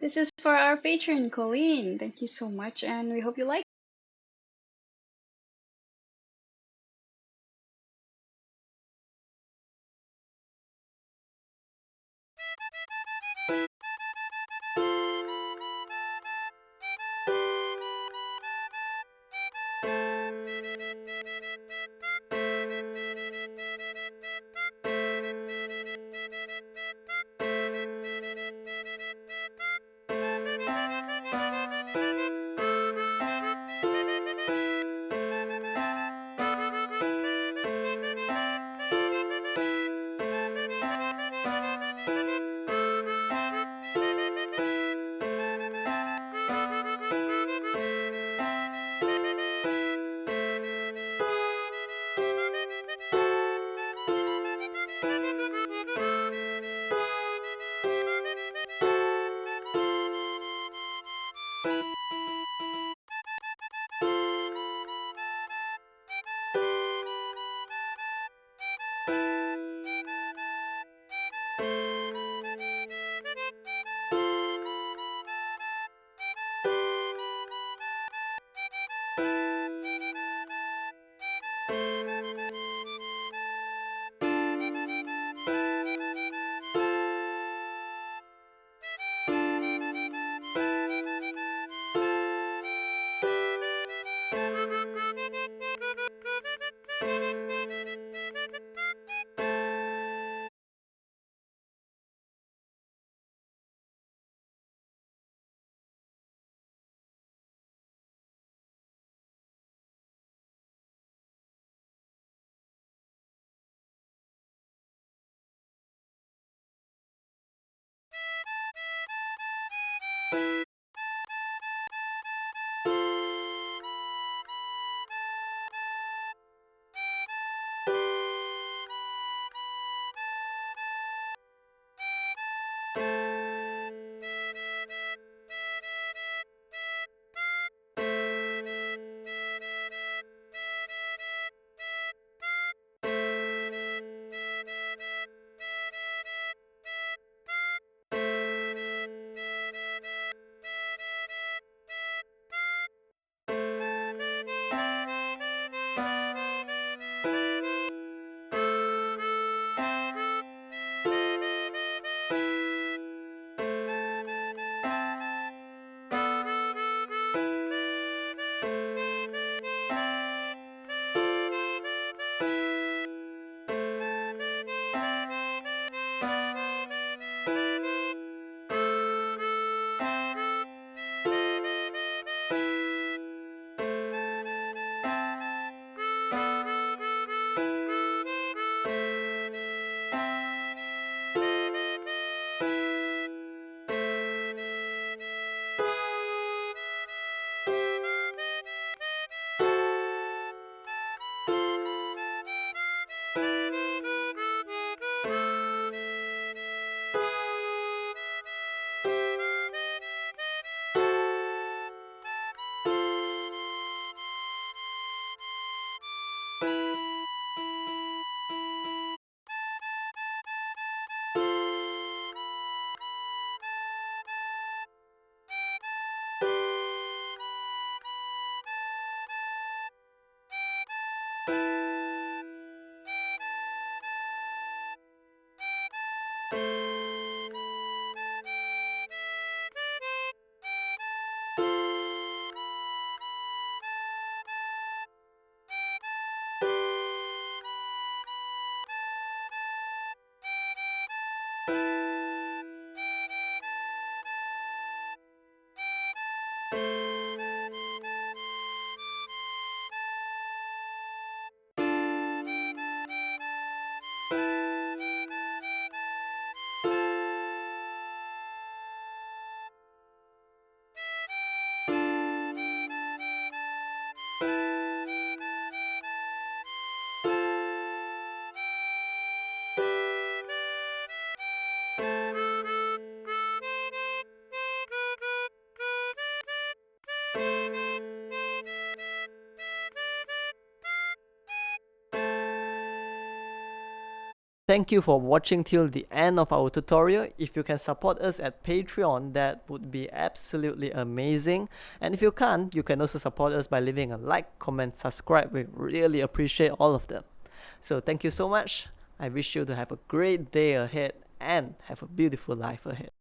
This is for our patron, Colleen. Thank you so much, and we hope you like. Thank you for watching till the end of our tutorial. If you can support us at Patreon, that would be absolutely amazing. And if you can't, you can also support us by leaving a like, comment, subscribe. We really appreciate all of them. So thank you so much. I wish you to have a great day ahead and have a beautiful life ahead.